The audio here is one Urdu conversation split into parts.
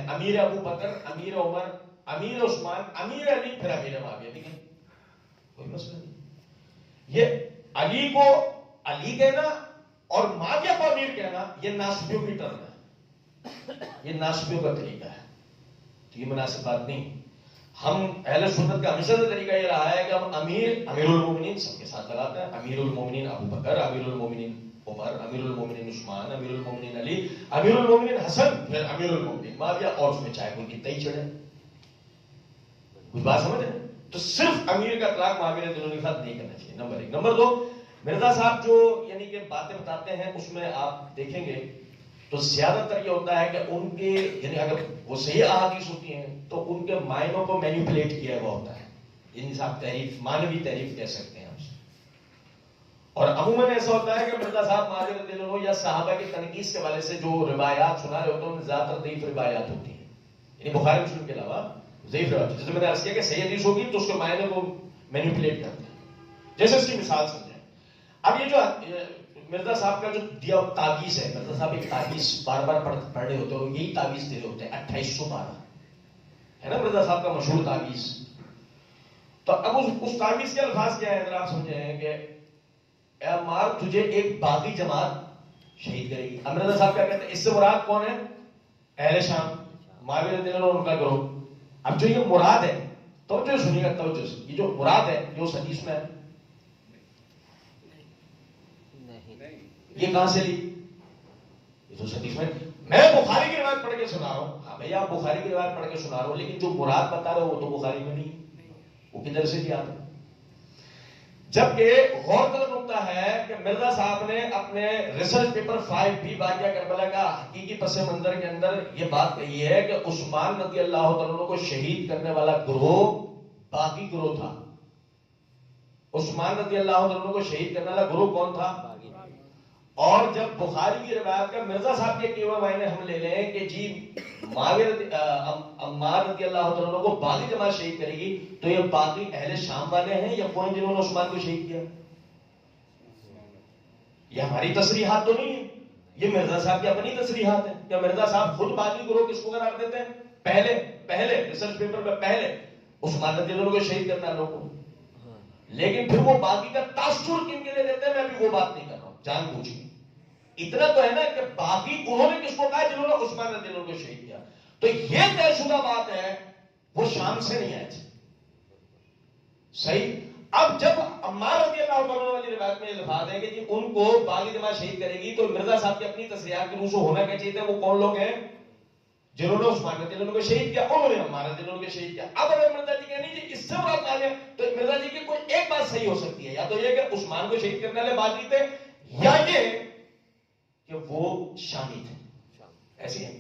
امیر ابو بکر، امیر عمر، امیر عثمان، امیر علی، پھر امیر معاویہ. دیکھیں کوئی مسئلہ نہیں. یہ علی کو علی کہنا اور معاویہ کو امیر کہنا یہ ناسبیوں کی ٹرم ہے، یہ ناسبیوں کا طریقہ ہے. تو یہ مناسب بات نہیں. ہم اہل سنت کا ہمیشہ سے طریقہ یہ رہا ہے کہ ہم امیر المومنین سب کے ساتھ لگاتے ہیں. امیر المومنین ابو بکر، امیر المومنین عمر، امیر المومنین عثمان، امیر المومنین علی، امیر المومنین حسن، پھر امیر المومنین معاویہ، اور اس میں چاہے کوئی کتنا ہی چڑھے. کچھ بات سمجھ رہے ہیں؟ تو صرف امیر کا اطلاق معاویہ رضی اللہ عنہ کے ساتھ نہیں کرنا چاہیے. نمبر ایک. نمبر دو، مرزا صاحب جو یعنی کہ باتیں بتاتے ہیں اس میں آپ دیکھیں گے تو زیادہ تر یہ ہوتا ہے کہ ان کے یعنی اگر وہ صحیح احادیث ہوتی ہیں تو ان کے معنوں کو مینیپولیٹ کیا ہوا ہوتا ہے. یعنی صاحب تحریف، مانوی تحریف کہہ سکتے ہیں ہم سے. اور عموماً ایسا ہوتا ہے کہ مرزا صاحب معاویہ رضی اللہ عنہ یا صحابہ کی تنقیص کے حوالے سے جو روایات سنا رہے ہوتے ہیں ان میں زیادہ تر ضعیف روایات ہوتی ہیں. یعنی بخاری مسلم کے علاوہ ضعیف روایات. جیسے میں نے عرض کیا کہ صحیح حدیث ہوگی تو اس کے معنی کو مینیپولیٹ کرتے ہیں. جیسے اس کی مثال سمجھیں. اب یہ جو مرزا صاحب کا جو دیا تعویذ ہے، مرزا صاحب ایک تعویذ بار بار پڑھ رہے ہوتے ہیں، یہی تعویذ دے رہے ہوتے ہیں 2812 ہے نا مرزا صاحب کا مشہور تعویذ. تو اب اس تعویذ کے الفاظ کیا ہے ذرا آپ سمجھیں کہ اے عمار تجھے ایک باغی جماعت شہید کرے گی. اب مرزا صاحب کیا کہتے ہیں؟ اس سے مراد کون ہے؟ اہل شام، معاویہ رضی اللہ عنہ ان کا گروہ. اب جو یہ مراد ہے، توجہ سنیے گا توجہ سے، یہ جو مراد ہے یہ اس حدیث میں ہے. یہ کہاں سے لی؟ یہ تو حدیث میں بخاری کی روایت پڑھ کے سنا رہا ہوں. ہاں بھیا بخاری کی روایت پڑھ کے سنا رہا ہوں، لیکن جو مراد بتا رہا ہوں وہ تو بخاری میں نہیں. وہ کدھر سے کیا تھا؟ جبکہ غور طلب نکتہ ہے کہ مرزا صاحب نے اپنے ریسرچ پیپر 5B واقعہ کربلا کا حقیقی پس منظر کے اندر یہ بات کہی ہے کہ عثمان رضی اللہ عنہ کو شہید کرنے والا گروہ باغی گروہ تھا. عثمان رضی اللہ عنہ کو شہید کرنے والا گروہ کون تھا؟ اور جب بخاری کی روایت کا مرزا صاحب کے کیے ہوئے معنی ہم لے لیں کہ جی عمار رضی اللہ عنہ کو باغی جماعت شہید کرے گی، تو یہ باغی اہل شام والے ہیں یا کون جنہوں نے عثمان کو شہید کیا؟ یہ ہماری تصریحات تو نہیں ہے، یہ مرزا صاحب کی اپنی تصریحات ہیں. کہ مرزا صاحب خود باغی گروہ کس کو قرار دیتے ہیں؟ پہلے ریسرچ پیپر میں پہلے عثمان رضی اللہ عنہ کو شہید کرنا لوگوں کو. لیکن پھر وہ باغی کا تاثر کن کے لیے دیتے ہیں میں ابھی وہ بات نہیں کر رہا ہوں، جان بوجھ. اتنا تو ہے نا کہ باقی انہوں نے کس کو کہا جنہوں نے عثمان رضی اللہ عنہ کو شہید کیا. تو یہ طے شدہ بات ہے وہ شام سے نہیں آئے تھے. صحیح. اب جب عمار رضی اللہ عنہ والی روایت میں یہ الفاظ ہے کہ جی ان کو باغی جماعت شہید کرے گی، تو مرزا صاحب کی اپنی تصریحات کے روح سے ہونا کیا چاہیے؟ وہ کون لوگ ہیں جنہوں نے عثمان رضی اللہ عنہ کو شہید کیا؟ انہوں نے عمار رضی اللہ عنہ کو شہید کیا. اب اگر مرزا جی کہ نہیں جی اس سے مراد آ جائے تو مرزا جی کی کوئی ایک بات صحیح ہو سکتی ہے، یا تو یہ کہ عثمان کو شہید کرنے والے باغی تھے، یا یہ کہ وہ شامی تھے. ایسی ہے.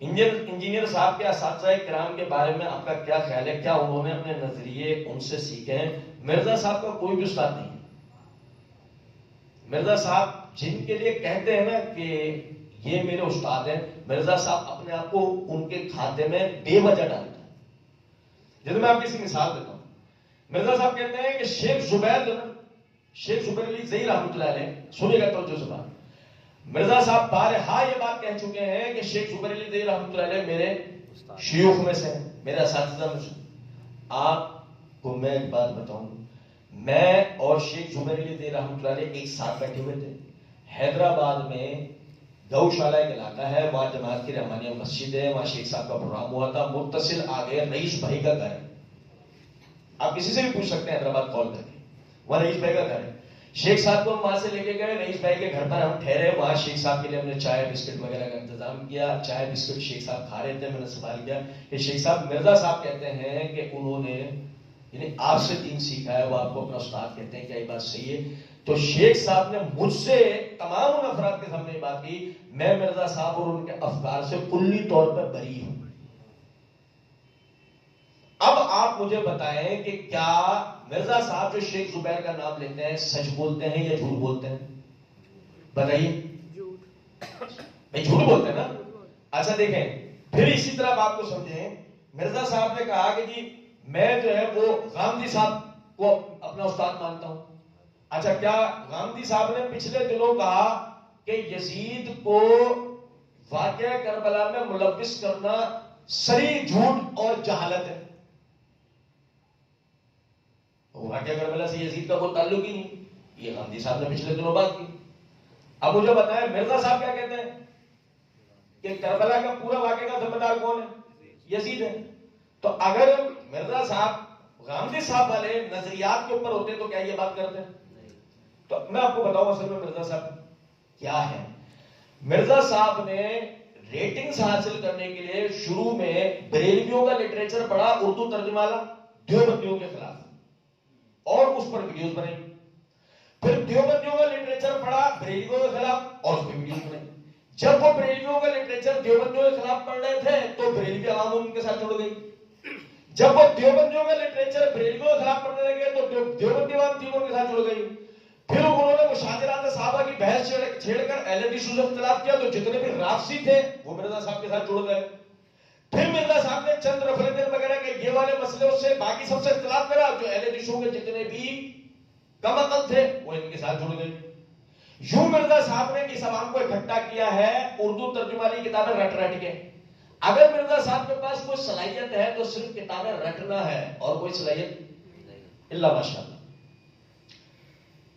انجینئر صاحب کے اساتذہ کرام کے بارے میں آپ کا کیا خیال ہے؟ کیا انہوں نے اپنے نظریے ان سے سیکھے ہیں؟ مرزا صاحب کا کوئی بھی استاد نہیں. مرزا صاحب جن کے لیے کہتے ہیں نا کہ یہ میرے استاد ہیں، مرزا صاحب اپنے آپ کو ان کے کھاتے میں بے وجہ ڈالتے ہیں. جیسے میں آپ کی مثال دیتا ہوں. مرزا صاحب کہتے ہیں کہ شیخ زبیر علی زئی رحمۃ اللہ علیہ، سنیے گا توجہ سے بات. مرزا صاحب بارہا یہ بات کہہ چکے ہیں کہ شیخ زبیر علی زئی رحمۃ اللہ علیہ میرے شیوخ میں سے ہیں، میرے اساتذہ میں سے. آپ کو میں ایک بات بتاؤں، میں اور شیخ زبیر علی زئی رحمۃ اللہ علیہ ایک ساتھ بیٹھے ہوئے تھے. حیدرآباد میں گوشالہ ایک علاقہ ہے، وہاں جماعت کی رحمانیہ مسجد ہے، وہاں شیخ صاحب کا پروگرام ہوا تھا. متصل آگے رئیس بھائی کا گھر ہے. آپ کسی سے بھی پوچھ سکتے ہیں حیدرآباد کال کر کے، وہاں رئیس بھائی کا گھر ہے. شیخ صاحب کو ہم وہاں سے لے کے گئے، رئیس بھائی کے گھر پر ہم ٹھہرے. وہاں شیخ صاحب کے لیے ہم نے چائے بسکٹ وغیرہ کا انتظام کیا. چائے بسکٹ شیخ صاحب کھا رہے تھے. میں نے سوال کیا کہ شیخ صاحب، مرزا صاحب کہتے ہیں کہ انہوں نے یعنی آپ سے دین سیکھا ہے، وہ آپ کو اپنا استاد کہتے ہیں، کیا یہ بات صحیح ہے؟ تو شیخ صاحب نے مجھ سے تمام ان افراد کے سامنے بات کی، میں مرزا صاحب اور ان کے افکار سے کلی طور پر بری ہوں. اب آپ مجھے بتائیں کہ کیا مرزا صاحب جو شیخ زبیر کا نام لیتے ہیں سچ بولتے ہیں یا جھوٹ بولتے ہیں؟ بتائیے. جھوٹ بولتے ہیں نا. اچھا دیکھیں پھر اسی طرح آپ کو سمجھیں. مرزا صاحب نے کہا کہ جی میں جو ہے وہ غامدی صاحب کو اپنا استاد مانتا ہوں. اچھا کیا غامدی صاحب نے پچھلے دنوں کہا کہ یزید کو واقعہ کربلا میں ملوث کرنا صریح جھوٹ اور جہالت ہے. واقعہ کربلا سے یزید کا کوئی تعلق ہی نہیں. یہ غامدی صاحب نے پچھلے دنوں بات کی. اب مجھے بتائیں مرزا صاحب کیا کہتے ہیں کہ کربلا کا پورا واقعہ کا ذمہ دار کون ہے؟ یزید ہے. تو اگر مرزا صاحب غامدی صاحب والے نظریات کے اوپر ہوتے تو کیا یہ بات کرتے ہیں؟ تو میں آپ کو بتاؤں اصل میں مرزا صاحب کیا ہے. مرزا صاحب نے ریٹنگز حاصل کرنے کے لیے شروع میں بریلویوں کا لٹریچر پڑھا, اردو ترجمہ والا, دیوبندیوں کے خلاف, اور اس پر ویڈیوز بنائی. پھر دیوبندیوں کا لٹریچر پڑھا بریلویوں کے خلاف اور اس پر ویڈیوز بنائی. جب وہ بریلویوں کا لٹریچر دیوبندیوں کے خلاف پڑھ رہے تھے تو بریلوی عوام ان کے ساتھ جڑ گئی. جب وہ دیوبندیوں کا لٹریچر بریلویوں کے خلاف پڑھنے لگے تو دیوبندی عوام تھی ان کے ساتھ جڑ گئی. پھر انہوں نے مشاجرات صحابہ کی بحث چھیڑ کر اہل حدیث سے اختلاف کیا تو جتنے بھی رافضی تھے وہ مرزا صاحب کے ساتھ جڑ گئے. پھر مرزا صاحب نے چند ریفرنڈم وغیرہ کے یہ والے مسئلے سے باقی سب سے اختلاف کرا, جو اہل حدیثوں کے جتنے بھی کم عقل تھے وہ ان کے ساتھ جڑ گئے. یوں مرزا صاحب نے اس عوام کو اکٹھا کیا ہے اردو ترجمہ والی کتابیں رٹ کے. اگر مرزا صاحب کے پاس کوئی صلاحیت ہے تو صرف کتابیں رٹنا ہے اور کوئی صلاحیت الا ماشاءاللہ.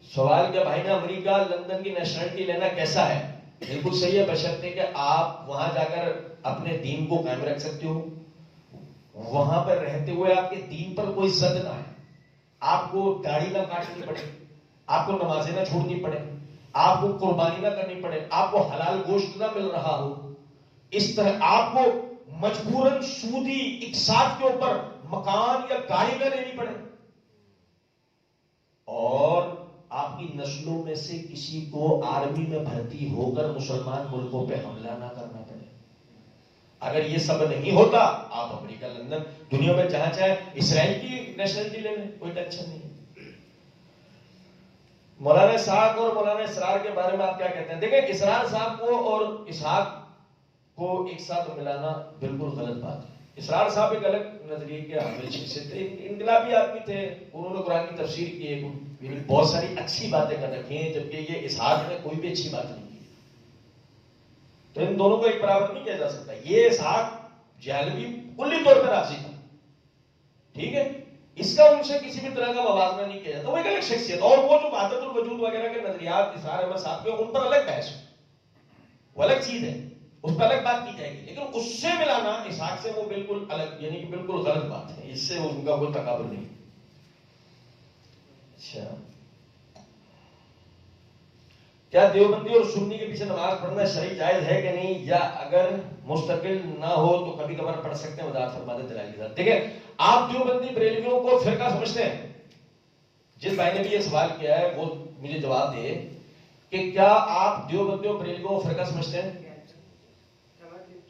سوال کیا بھائی نے امریکہ لندن کی نیشنلٹی لینا کیسا ہے؟ بالکل صحیح ہے, بشرطے کہ آپ وہاں جا کر اپنے دین کو قائم رکھ سکتے ہو, وہاں پر رہتے ہوئے آپ کے دین پر کوئی زد نہ ہے, آپ کو داڑھی نہ کاٹنی پڑے, آپ کو نمازیں نہ چھوڑنی پڑے, آپ کو قربانی نہ کرنی پڑے, آپ کو حلال گوشت نہ مل رہا ہو, اس طرح آپ کو مجبوراً سودی اقساط کے اوپر مکان یا گاڑی نہ لینی پڑے, اور آپ کی نسلوں میں سے کسی کو آرمی میں بھرتی ہو کر مسلمان ملکوں پہ حملہ نہ کرنا پڑے. اگر یہ سب نہیں ہوتا آپ امریکہ لندن دنیا میں جہاں چاہے اسرائیل کی نیشنلٹی لے لیں, کوئی ٹینشن نہیں. مولانا اسحاق اور مولانا اسرار کے بارے میں آپ کیا کہتے ہیں؟ دیکھیں اسرار صاحب کو اور اسحاق کو ایک ساتھ ملانا بالکل غلط بات ہے. اسرار صاحب ایک الگ نظریے کے حامل شخصیت تھے, انقلابی آدمی تھے, انہوں نے قرآن کی تفسیر کی ہے, بہت ساری اچھی باتیں کر رکھی ہیں, جبکہ یہ اسحاق نے کوئی بھی اچھی بات نہیں کی. تو ان دونوں کو ایک برابر نہیں کیا جا سکتا. یہ اسحاق جہلوی کلی طور پر رافضی تھا, ٹھیک ہے, اس کا ان سے کسی بھی طرح کا موازنہ نہیں کیا جاتا. وہ ایک الگ شخصیت, اور وہ جو وحدت الوجود وغیرہ کے نظریات اسحاق احمد صاحب کے, ان پر الگ بحث ہے, وہ الگ چیز ہے, اس پر الگ بات کی جائے گی. لیکن اس سے ملانا اسحاق سے وہ بالکل الگ, یعنی کہ بالکل غلط بات ہے, اس سے ان کا کوئی تقابل نہیں. اچھا, کیا دیوبندی اور سنی کے پیچھے نماز پڑھنا شرعی جائز ہے کہ نہیں, یا اگر مستقل نہ ہو تو کبھی کبھار پڑھ سکتے ہیں؟ وضاحت فرما دیں دلائل کے ساتھ. دیکھیں آپ دیوبندی بریلویوں کو فرقہ سمجھتے ہیں؟ جس بھائی نے بھی یہ سوال کیا ہے وہ مجھے جواب دے کہ کیا آپ دیوبندیوں بریلویوں کو فرقہ سمجھتے ہیں؟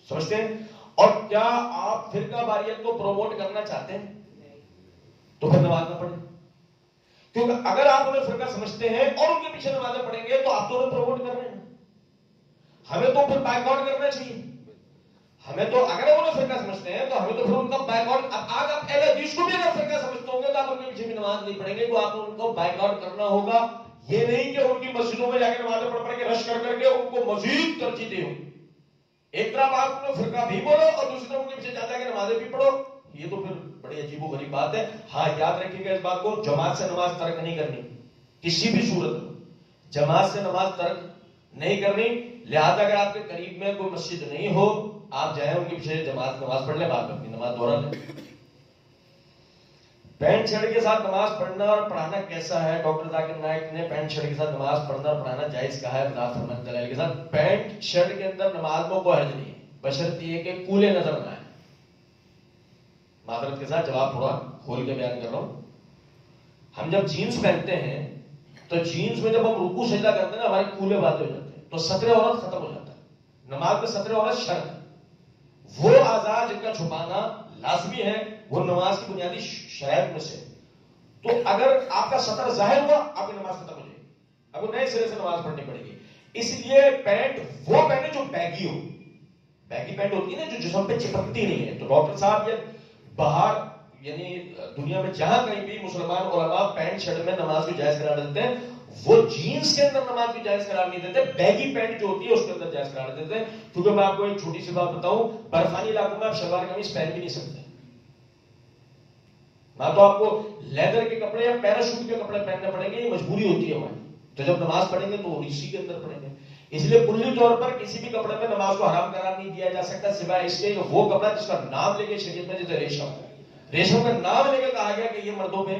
سمجھتے ہیں. اور کیا آپ فرقہ واریت کو پروموٹ کرنا چاہتے ہیں؟ تو پھر نماز نہ پڑھیں, کیونکہ اگر آپ انہیں فرقہ سمجھتے ہیں اور ان کے پیچھے نمازیں پڑھیں گے تو آپ تو انہیں پروموٹ کر رہے ہیں. ہمیں تو پھر بائک آؤٹ کرنا چاہیے. ہمیں تو اگر انہیں فرقہ سمجھتے ہیں تو ہمیں تو پھر ان کا بائک آؤٹ, اب آج آپ اہل حدیث کو بھی اگر فرقہ سمجھتے ہوں گے تو آپ ان کے پیچھے بھی نماز نہیں پڑھیں گے, تو آپ ان کو بائک آؤٹ کرنا ہوگا. یہ نہیں کہ ان کی مسجدوں میں جا کے نمازیں پڑھ کے رش کر کے ان کو مزید ترجیح دے. ایک طرف آپ انہیں فرقہ بھی بولو اور دوسری طرف ان کے پیچھے جا کے نمازیں بھی پڑھو, یہ تو پھر بڑی عجیب و غریب بات ہے. ہاں یاد رکھیے گا اس بات کو, جماعت سے نماز ترک نہیں کرنی, کسی بھی صورت میں جماعت سے نماز ترک نہیں کرنی. لہذا اگر آپ کے قریب میں کوئی مسجد نہیں ہو, آپ جائیں ان کے پیچھے جماعت نماز پڑھ لیں, بعد میں اپنی نماز دوہرا لیں. پینٹ شرٹ کے ساتھ نماز پڑھنا اور پڑھانا کیسا ہے؟ ڈاکٹر ذاکر نائک نے پینٹ شرٹ کے ساتھ نماز پڑھنا اور پڑھانا جائز کہا ہے وضاحت فرمائیں دلائل کے ساتھ. پینٹ شرٹ کے اندر نماز میں کوئی حرج نہیں ہے, بشرط یہ کہ کولے نظر نہ آئے. معذرت کے ساتھ جواب تھوڑا کھول کے بیان کر رہا ہوں. ہم جب جینز پہنتے ہیں تو جینز میں جب ہم رکوع سجدہ کرتے ہیں نا, ہمارے کولے باتیں ہو جاتے ہیں, تو ستر عورت ختم ہو جاتا ہے. نماز میں ستر عورت شرط ہے. وہ اعضاء جن کا چھپانا لازمی ہے وہ نماز کی بنیادی شرائط میں سے. تو اگر آپ کا سطر ظاہر ہوا آپ کی نماز ختم ہو جائے گی, اب وہ نئے سرے سے نماز پڑھنی پڑے گی. اس لیے پینٹ وہ پہنے جو بیگی ہو. بیگی پینٹ ہوتی ہے نا جو جسم پہ چپکتی نہیں ہے. تو ڈاکٹر صاحب یہ باہر یعنی دنیا میں جہاں کہیں بھی مسلمان علماء پینٹ شرٹ میں نماز کو جائز قرار دیتے ہیں, وہ جینز کے اندر نماز بھی جائز قرار نہیں دیتے، بیگی پینٹ جو ہوتی ہے اس کے اندر جائز قرار دیتے ہیں. کیونکہ میں آپ کو ایک چھوٹی سی بات بتاؤں، برفانی علاقوں میں آپ شلوار قمیص پہن بھی نہیں سکتے. نہ تو آپ کو لیدر کے کپڑے یا پیراشوٹ کے کپڑے پہننے پڑیں گے، یہ مجبوری ہوتی ہے ہماری. تو جب نماز پڑھیں گے تو اسی کے اندر پڑھیں گے. اس لیے کلی طور پر کسی بھی کپڑے میں نماز کو حرام قرار نہیں دیا جا سکتا، سوائے اس کے کہ وہ کپڑا جس کا نام لے کے شریعت میں، جیسے ریشم کا نام لے کے کہا گیا کہ یہ مردوں میں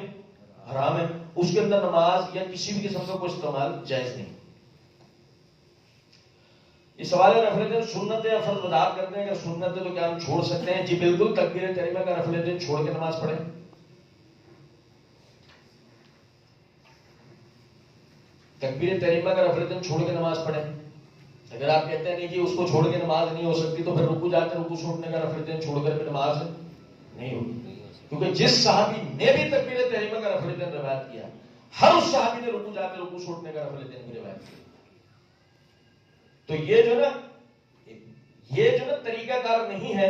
حرام ہے، اس کے اندر نماز یا کسی بھی قسم کا کوئی استعمال جائز نہیں. اس سوال ہے رفع الدین سنت ہے یا فرض؟ وضاحت کرتے ہیں کہ سنت ہے تو کیا ہم چھوڑ سکتے ہیں؟ جی بالکل، تکبیر تحریمہ کا رفع الدین چھوڑ کے نماز پڑھیں. تکبیر تحریمہ کا رفع الدین چھوڑ کے نماز پڑھیں. اگر آپ کہتے ہیں نہیں جی اس کو چھوڑ کے نماز نہیں ہو سکتی، تو پھر رکوع جاتے رکوع چھوڑنے کا رفع الدین چھوڑ کر بھی نماز نہیں ہوگی. کیونکہ جس صحابی نے بھی تکبیر تحریمہ کا رفع الدین روایت کیا، ہر اس صحابی نے رکوع جاتے رکوع چھوڑنے کا رفع الدین بھی روایت کیا. تو یہ جو نا طریقہ کار نہیں ہے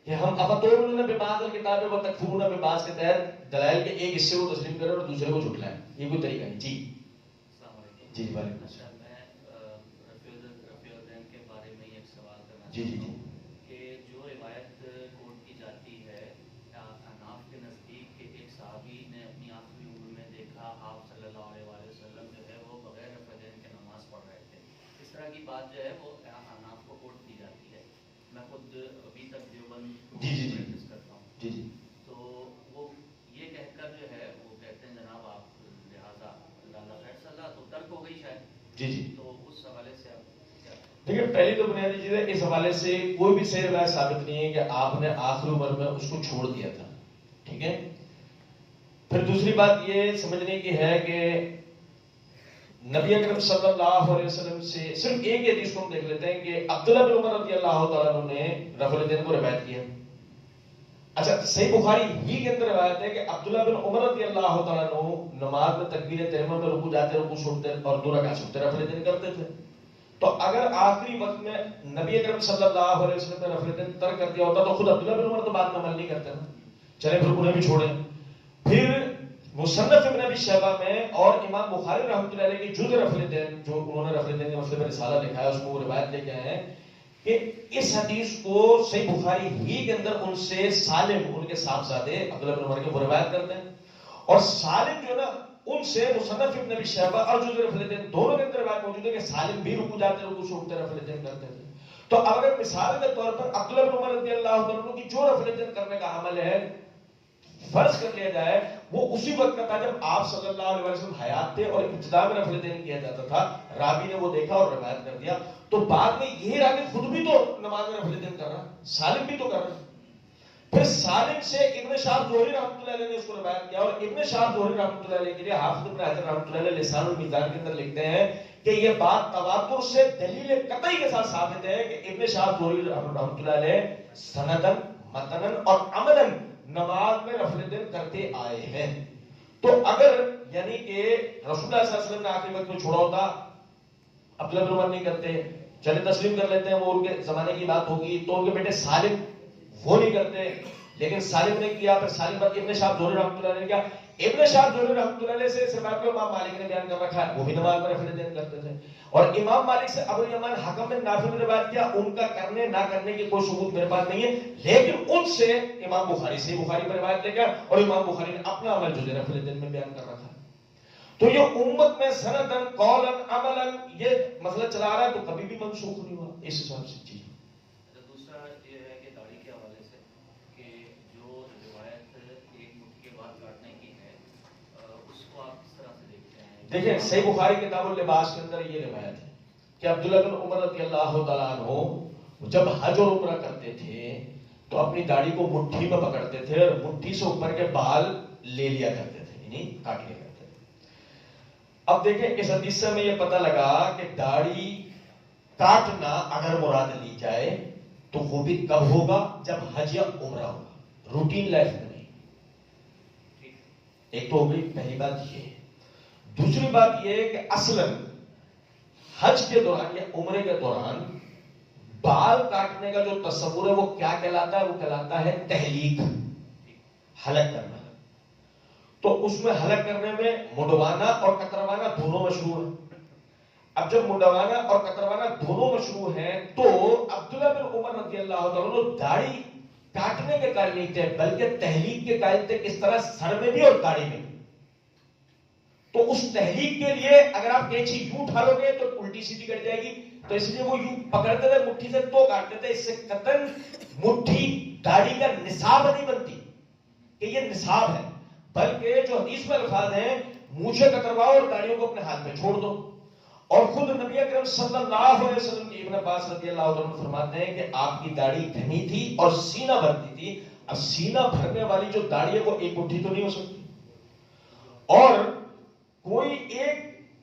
کہ ہم افتؤمنون ببعض الکتاب وتکفرون ببعض کے تحت دلائل کے ایک حصے کو تسلیم کریں اور دوسرے کو جھٹلائیں. یہ کوئی طریقہ نہیں. جی جی وعلیکم السلام. جی جی جی کہ جو روایت کوٹ کی جاتی ہے احناف کے نزدیک کہ ایک صحابی نے اپنی آخری عمر میں دیکھا آپ صلی اللہ علیہ وسلم جو ہے وہ بغیر رفع الدین کے نماز پڑھ رہے تھے، اس طرح کی بات جو ہے وہ احناف کو کوٹ کی جاتی ہے. میں خود ابھی تک دیوبند پریکٹس کرتا ہوں. جی جی تو وہ یہ کہہ کر جو ہے وہ کہتے ہیں جناب آپ لہٰذا اللہ خیر صلاح تو ترک ہو گئی شاید. جی جی تو اس حوالے سے آپ دیکھیں، پہلی تو بنیادی چیز ہے اس حوالے سے کوئی بھی صحیح روایت ثابت نہیں ہے کہ آپ نے آخری عمر میں اس کو چھوڑ دیا تھا. ٹھیک ہے. پھر دوسری بات یہ سمجھنے کی ہے کہ نبی اکرم صلی اللہ علیہ وسلم سے صرف ایک حدیث کو ہم دیکھ لیتے ہیں کہ عبداللہ بن عمر رضی اللہ تعالیٰ عنہ نے رفع الدین کو روایت کیا. اچھا، صحیح بخاری ہی کے اندر روایت ہے کہ عبداللہ بن عمر رضی اللہ تعالیٰ عنہ نماز میں تکبیر تحریمہ میں رکوع جاتے رکوع چھوڑتے اور 2 رکعت چھوڑتے رفع الدین کرتے تھے. تو اگر آخری وقت میں نبی اکرم صلی اللہ علیہ وسلم نے رفع الدین ترک کر دیا ہوتا تو خود عبداللہ بن عمر تو بعد میں عمل نہیں کرتے نا. چلے پھر انہیں بھی چھوڑیں. پھر مصنف ابن ابی شیبہ میں اور امام بخاری رحمۃ اللہ علیہ کی جز رفع الدین جو انہوں نے رفع الدین کے مسئلے پر رسالہ لکھا ہے اس میں وہ روایت لے کے آئے ہیں کہ اس حدیث کو صحیح بخاری ہی کے اندر ان سے سالم، ان کے صاحبزادے عبداللہ بن عمر کے وہ روایت کرتے ہیں، اور سالم جو ہے نا ان سے مصنف ابن ابی شیبہ اور جز رفع الدین دونوں کے اندر روایت موجود ہے کہ سالم بھی رکوع جاتے رکوع چھوڑتے رفع الدین کرتے تھے. تو اگر مثال کے طور پر عبداللہ بن عمر رضی اللہ عنہ کی جو رفع الدین کرنے کا عمل ہے فرض کر لیا جائے وہ اسی وقت کا تھا جب آپ صلی اللہ علیہ وسلم حیات تھے اور ابتدا میں رفع الدین کیا جاتا تھا. راوی نے وہ دیکھا اور روایت کر دیا. تو بعد میں یہ راوی خود بھی تو نماز میں رفع الدین کر رہا، سالم بھی تو کر رہا. پھر سالم سے ابن شہاب زہری رحمۃ اللہ علیہ نے اس کو روایت کیا، اور ابن شہاب زہری رحمۃ اللہ علیہ کے لیے حافظ ابن حجر رحمۃ اللہ علیہ لسان المیزان کے اندر لکھتے ہیں کہ یہ بات تواتر سے دلیل قطعی کے ساتھ ثابت ہے کہ ابن شہاب زہری رحمۃ اللہ علیہ سندن متنن اور عملاً نماز میں رفع الدین کرتے آئے ہیں. تو اگر یعنی کہ رسول اللہ صلی اللہ علیہ وسلم نے آخری وقت میں چھوڑا ہوتا، عبداللہ بن عمر نہیں کرتے، چلے تسلیم کر لیتے ہیں وہ ان کے زمانے کی بات ہوگی، تو ان کے بیٹے سالم وہ نہیں کرتے، لیکن سالم نے کیا. پھر سالم بعد ابن شہاب زہری رحمۃ اللہ علیہ نے کیا. ابن شہاب زہری رحمۃ اللہ علیہ سے روایت کو امام مالک نے بیان کر رکھا ہے، وہ بھی نماز میں رفع الدین کرتے تھے. اور امام مالک سے ابو الیمان حکم بن نافع نے روایت کیا، ان کا کرنے نہ کرنے کی کوئی ثبوت میرے پاس نہیں ہے، لیکن ان سے امام بخاری سے بخاری میں روایت لے کر اور امام بخاری نے اپنا عمل جو رفع الدین میں بیان کر رکھا ہے. تو یہ امت میں سندن قولاً عملاً یہ مسئلہ چلا رہا ہے تو کبھی بھی منسوخ نہیں ہوا اس حساب سے. جی دوسرا یہ ہے کہ داڑھی کے حوالے سے کہ جو روایت ایک مٹھی کے بعد کاٹنے کی ہے اس کو آپ کس طرح سے دیکھتے ہیں؟ دیکھیں صحیح بخاری کتاب اللباس کے اندر یہ روایت ہے کہ عبداللہ بن عمر رضی اللہ تعالیٰ عنہ جب حج اور عمرہ کرتے تھے تو اپنی داڑھی کو مٹھی میں پکڑتے تھے اور مٹھی سے اوپر کے بال لے لیا کرتے تھے، یعنی کاٹ لیا کرتے تھے. اب دیکھیں اس حدیث سے ہمیں یہ پتہ لگا کہ داڑھی کاٹنا اگر مراد لی جائے تو وہ بھی کب ہوگا؟ جب حج یا عمرہ ہوگا، روٹین لائف میں نہیں. ایک تو ہو گئی پہلی بات یہ. دوسری بات یہ کہ اصلاً حج کے دوران یا عمرے کے دوران بال کاٹنے کا جو تصور ہے وہ کیا کہلاتا ہے؟ وہ کہلاتا ہے تحلیق، حلق کرنا. تو اس میں حلق کرنے میں منڈوانا اور کتروانا دونوں مشروع ہیں. اب جب منڈوانا اور کتروانا دونوں مشروع ہیں تو عبداللہ بن عمر رضی اللہ تعالیٰ عنہ داڑھی کاٹنے کے قائل نہیں تھے بلکہ تحلیق کے قائل تھے. کس طرح؟ سر میں بھی اور داڑھی میں بھی. تو اس تحلیق کے لیے اگر آپ کینچی یوں اٹھالو گے تو الٹی سیدھی کٹ جائے گی, تو اس لیے وہ یوں پکڑتے تھے مٹھی سے تو کاٹتے تھے. اس سے قطن مٹھی داڑھی کا نصاب نہیں بنتی کہ یہ نصاب ہے, بلکہ جو حدیث میں الفاظ ہیں مونچھیں کترواؤ اور داڑھیوں کو اپنے ہاتھ میں چھوڑ دو. اور خود نبی اکرم صلی اللہ علیہ وسلم کی ابن عباس رضی اللہ عنہ فرماتے ہیں کہ آپ کی داڑھی گھنی تھی اور سینہ بھرتی تھی. اب سینہ بھرنے والی جو داڑھی ہے وہ ایک مٹھی تو نہیں ہو سکتی. اور کوئی ایک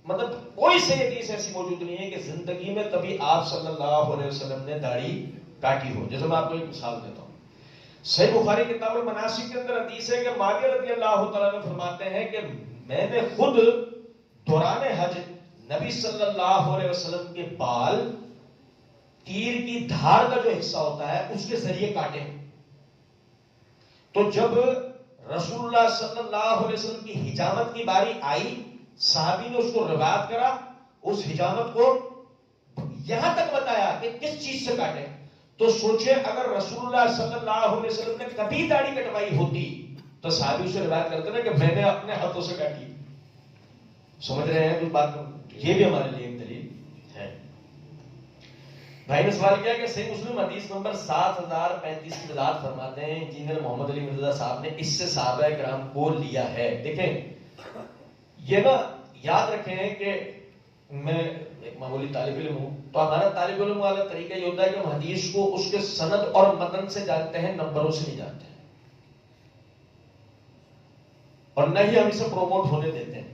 مطلب کوئی سی حدیث ایسی موجود نہیں ہے کہ زندگی میں کبھی آپ صلی اللہ علیہ وسلم نے داڑھی کاٹی ہو. جیسے میں آپ کو ایک مثال دیتا ہوں, صحیح بخاری کتاب المناسک کے اندر حدیث ہے کہ معاویہ رضی اللہ تعالیٰ عنہ فرماتے ہیں کہ میں نے خود دوران حج نبی صلی اللہ علیہ وسلم کے بال تیر کی دھار کا جو حصہ ہوتا ہے اس کے ذریعے کاٹے. تو جب رسول اللہ صلی اللہ علیہ وسلم کی حجامت کی باری آئی, صحابی نے اس کو روایت کرا, اس حجامت کو یہاں تک بتایا کہ کس چیز سے کاٹے. تو سوچے اگر رسول اللہ صلی اللہ علیہ وسلم نے کبھی داڑھی کٹوائی ہوتی تو صحابی اسے روایت کرتے نا کہ میں نے اپنے ہاتھوں سے کاٹی. سمجھ رہے ہیں کچھ بات کو؟ یہ بھی ہمارے لیے ایک دلیل ہے. بھائی نے سوال کیا کہ صحیح مسلم حدیث نمبر 7035 کی وضاحت فرماتے ہیں انجینئر محمد علی مرزا صاحب نے اس سے صحابہ کرام کو لیا ہے. دیکھیں یہ نا یاد رکھیں کہ میں ایک معمولی طالب علم ہوں, تو ہمارا طالب علم والا طریقہ یہ ہوتا ہے کہ ہم حدیث کو اس کے سند اور متن سے جانتے ہیں, نمبروں سے نہیں جانتے ہیں, اور نہ ہی ہم اسے پروموٹ ہونے دیتے ہیں.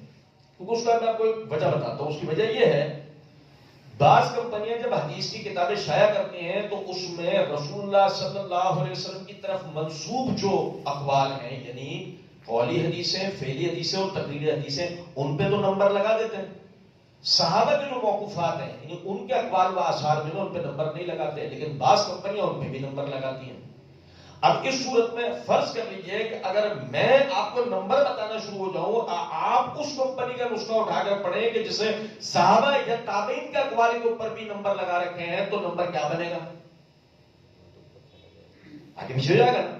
کیونکہ اس کا میں آپ کو ایک وجہ بتاتا ہوں. اس کی وجہ یہ ہے بعض کمپنیاں جب حدیث کی کتابیں شائع کرتی ہیں تو اس میں رسول اللہ صلی اللہ علیہ وسلم کی طرف منسوب جو اقوال ہیں, یعنی قولی حدیثیں, فعلی حدیثیں اور تقریری حدیثیں, ان پہ تو نمبر لگا دیتے ہیں. صحابہ کے جو موقوفات ہیں یعنی ان کے اقوال و آثار جو ان پہ نمبر نہیں لگاتے, لیکن بعض کمپنیاں ان پہ بھی نمبر لگاتی ہیں. اب اس صورت میں فرض کر لیجئے کہ اگر میں آپ کو نمبر بتانا شروع ہو جاؤں, آپ اس کمپنی کا نسخہ اٹھا کر پڑھیں کہ جسے صحابہ یا تابعین کے اقوال کے اوپر بھی نمبر لگا رکھے ہیں, تو نمبر کیا بنے گا؟ آگے پیچھے ہو جائے گا نا.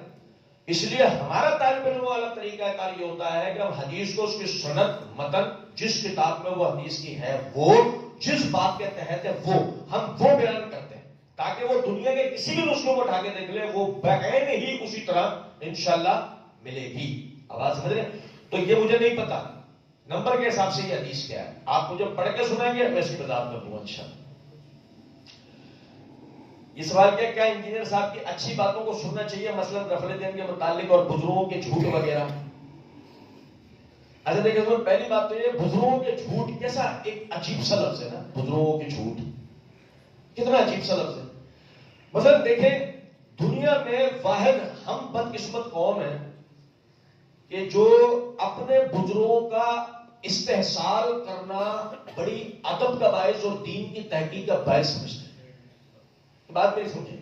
اس لیے ہمارا طالب علم والا طریقہ کار یہ ہوتا ہے کہ ہم حدیث کو اس کی سند متن جس کتاب میں وہ حدیث کی ہے, وہ جس بات کے تحت ہے ہم وہ بیان کرتے ہیں, تاکہ وہ دنیا کے کسی بھی نسخے کو اٹھا کے دیکھ لے, وہ بعین ہی اسی طرح انشاءاللہ ملے گی. آواز سمجھ رہے ہیں؟ تو یہ مجھے نہیں پتا نمبر کے حساب سے یہ حدیث کیا ہے, آپ مجھے پڑھ کے سنائیں گے, میں اس کی وضاحت کر دوں گا انشاءاللہ. یہ سوال کیا انجینئر صاحب کی اچھی باتوں کو سننا چاہیے, مثلا رفع دین کے متعلق اور بزرگوں کے جھوٹ وغیرہ؟ اچھا دیکھیں, پہلی بات تو یہ بزرگوں کے جھوٹ کیسا ایک عجیب سا لفظ ہے نا. بزرگوں کے جھوٹ کتنا عجیب سا لفظ ہے. مثلا دیکھیں دنیا میں واحد ہم بدقسمت قوم ہیں کہ جو اپنے بزرگوں کا استحصال کرنا بڑی ادب کا باعث اور دین کی تحقیق کا باعث سمجھتے ہیں. بات نہیں سمجھے.